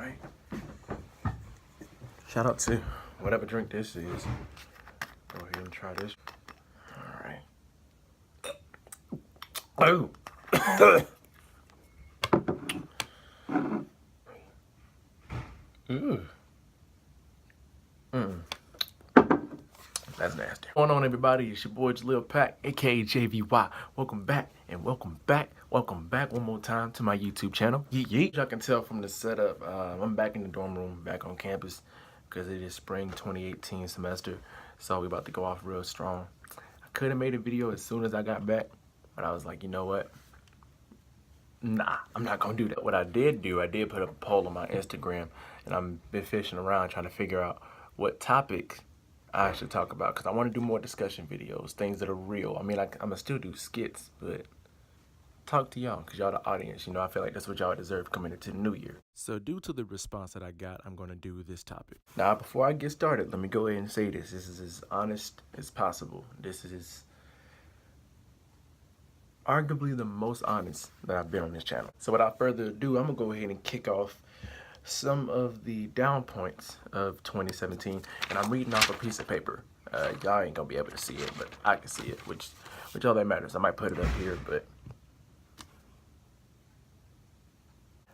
right. Shout out to whatever drink this is. Go ahead and try this. All right. Oh. Ooh. That's nasty. What's going on, everybody? It's your boy Jalil Pack, aka JVY. Welcome back and welcome back one more time to my YouTube channel. Yeet. Y'all can tell from the setup, I'm back in the dorm room, back on campus, because it is spring 2018 semester. So we about to go off real strong. I could have made a video as soon as I got back, but I was like, you know what? Nah, I'm not gonna do that. What I did do, I did put up a poll on my Instagram, and I've been fishing around trying to figure out what topics I should talk about, because I want to do more discussion videos, things that are real. I mean, like, I'm gonna still do skits, but talk to y'all, because y'all the audience. You know, I feel like that's what y'all deserve coming into the new year. So due to the response that I got, I'm gonna do this topic. Now, before I get started, let me go ahead and say this. This is as honest as possible. This is arguably the most honest that I've been on this channel. So without further ado, I'm gonna go ahead and kick off some of the down points of 2017, and I'm reading off a piece of paper. Y'all ain't gonna be able to see it, but I can see it, which all that matters. I might put it up here, but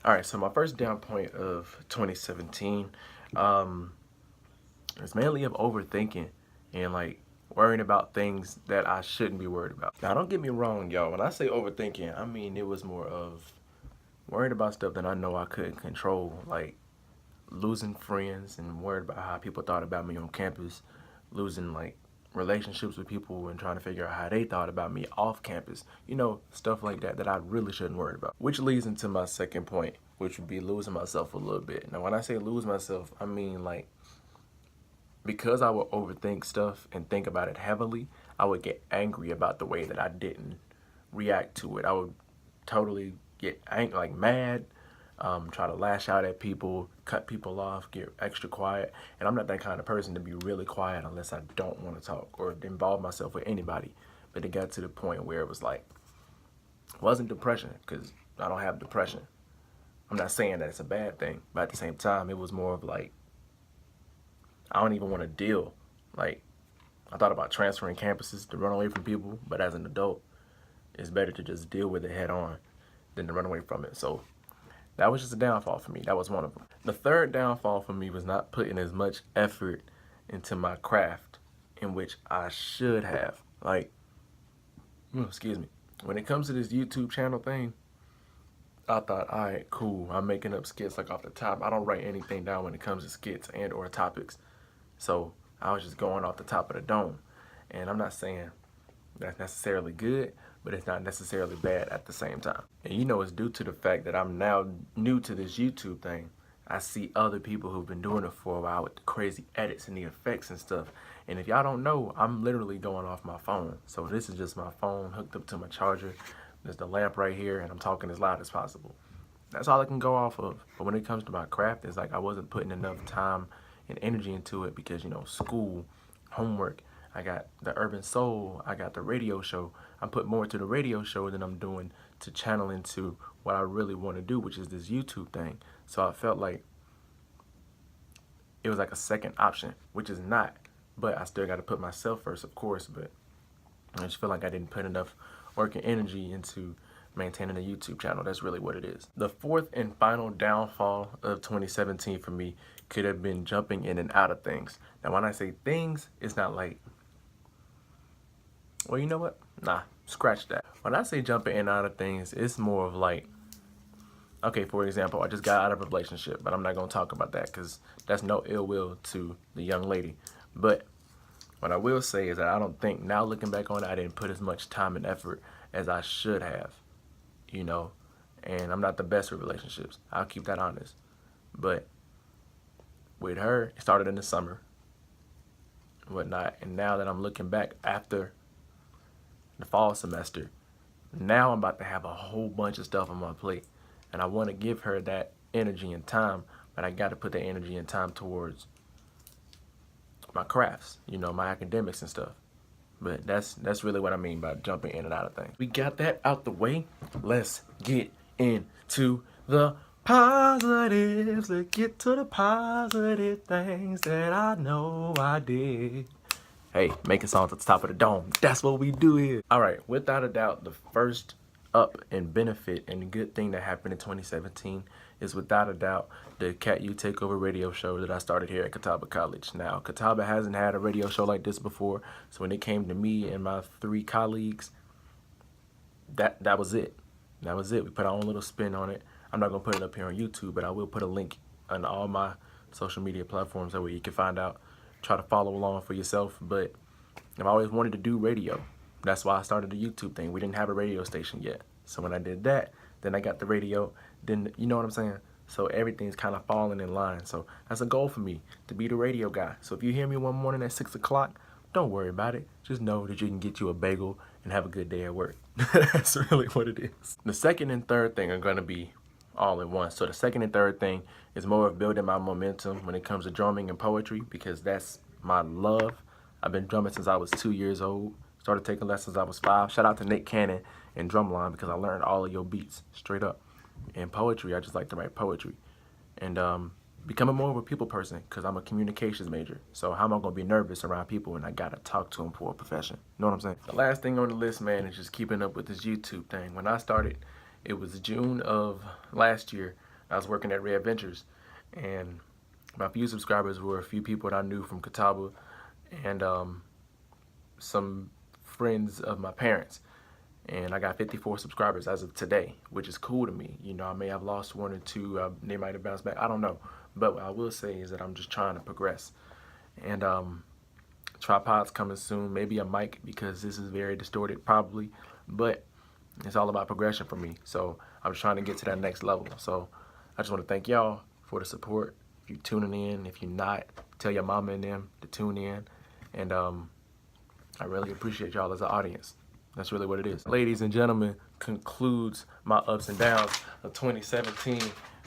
all right. So my first down point of 2017 is mainly of overthinking and like worrying about things that I shouldn't be worried about. Now, don't get me wrong, y'all. When I say overthinking, I mean it was more of worried about stuff that I know I couldn't control, like losing friends and worried about how people thought about me on campus, losing like relationships with people and trying to figure out how they thought about me off campus. You know, stuff like that that I really shouldn't worry about. Which leads into my second point, which would be losing myself a little bit. Now, when I say lose myself, I mean like because I would overthink stuff and think about it heavily, I would get angry about the way that I didn't react to it. I would totally get mad, try to lash out at people, cut people off, get extra quiet. And I'm not that kind of person to be really quiet unless I don't want to talk or involve myself with anybody. But it got to the point where it was like, it wasn't depression, because I don't have depression. I'm not saying that it's a bad thing, but at the same time, it was more of like, I don't even want to deal. Like, I thought about transferring campuses to run away from people, but as an adult, it's better to just deal with it head on than to run away from it. So that was just a downfall for me. That was one of them. The third downfall for me was not putting as much effort into my craft, in which I should have. Like, excuse me. When it comes to this YouTube channel thing, I thought, all right, cool. I'm making up skits like off the top. I don't write anything down when it comes to skits and or topics. So I was just going off the top of the dome. And I'm not saying that's necessarily good, but it's not necessarily bad at the same time. And you know, it's due to the fact that I'm now new to this YouTube thing. I see other people who've been doing it for a while with the crazy edits and the effects and stuff. And if y'all don't know, I'm literally going off my phone. So this is just my phone hooked up to my charger. There's the lamp right here, and I'm talking as loud as possible. That's all I can go off of. But when it comes to my craft, it's like I wasn't putting enough time and energy into it because, you know, school, homework, I got the Urban Soul, I got the radio show. I'm putting more to the radio show than I'm doing to channel into what I really want to do, which is this YouTube thing. So I felt like it was like a second option, which is not, but I still got to put myself first, of course. But I just feel like I didn't put enough work and energy into maintaining a YouTube channel. That's really what it is. The fourth and final downfall of 2017 for me could have been jumping in and out of things. Now, when I say things, it's not like, well, you know what? Nah, scratch that. When I say jumping in and out of things, it's more of like, okay, for example, I just got out of a relationship, but I'm not going to talk about that because that's no ill will to the young lady. But what I will say is that I don't think, now looking back on it, I didn't put as much time and effort as I should have, you know, and I'm not the best with relationships. I'll keep that honest. But with her, it started in the summer and whatnot, and now that I'm looking back after the fall semester, now I'm about to have a whole bunch of stuff on my plate, and I want to give her that energy and time, but I got to put that energy and time towards my crafts, you know, my academics and stuff. But that's really what I mean by jumping in and out of things. We got that out the way. Let's get into the Positives, let's get to the positive things that I know I did. Hey, making songs at the top of the dome. That's what we do here. All right, without a doubt, the first up and benefit and good thing that happened in 2017 is without a doubt the Cat U Takeover radio show that I started here at Catawba College. Now, Catawba hasn't had a radio show like this before, so when it came to me and my 3 colleagues, that was it. That was it. We put our own little spin on it. I'm not gonna put it up here on YouTube, but I will put a link on all my social media platforms that way you can find out. Try to follow along for yourself. But I've always wanted to do radio. That's why I started the YouTube thing. We didn't have a radio station yet. So when I did that, then I got the radio. Then, you know what I'm saying? So everything's kind of falling in line. So that's a goal for me, to be the radio guy. So if you hear me one morning at 6 o'clock, don't worry about it. Just know that you can get you a bagel and have a good day at work. That's really what it is. The second and third thing are going to be all in one. So the second and third thing is more of building my momentum when it comes to drumming and poetry, because that's my love. I've been drumming since I was 2 years old. Started taking lessons I was 5. Shout out to Nick Cannon and Drumline, because I learned all of your beats straight up. And poetry, I just like to write poetry. And becoming more of a people person, because I'm a communications major. So how am I going to be nervous around people when I got to talk to them for a profession? You know what I'm saying? The last thing on the list, man, is just keeping up with this YouTube thing. When I started, it was June of last year. I was working at Red Ventures, and my few subscribers were a few people that I knew from Catawba and some friends of my parents. And I got 54 subscribers as of today, which is cool to me. You know, I may have lost 1 or 2. They might have bounced back. I don't know. But what I will say is that I'm just trying to progress. And tripod's coming soon. Maybe a mic, because this is very distorted probably. But it's all about progression for me. So I'm just trying to get to that next level. So I just want to thank y'all for the support. If you're tuning in, if you're not, tell your mama and them to tune in. And I really appreciate y'all as an audience. That's really what it is. Ladies and gentlemen, concludes my ups and downs of 2017.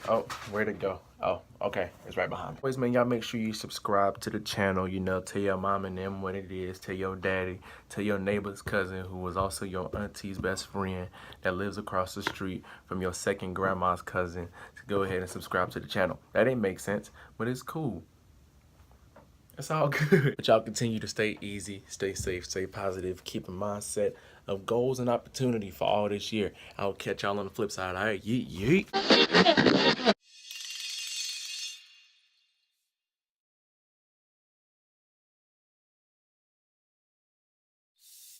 Oh, where'd it go? Oh, okay, it's right behind me. Always, man, y'all make sure you subscribe to the channel. You know, tell your mom and them what it is. Tell your daddy. Tell your neighbor's cousin, who was also your auntie's best friend that lives across the street from your second grandma's cousin, to go ahead and subscribe to the channel. That didn't make sense, but it's cool. It's all good. But y'all continue to stay easy, stay safe, stay positive, keep a mindset of goals and opportunity for all this year. I'll catch y'all on the flip side. All right, yeet, yeet.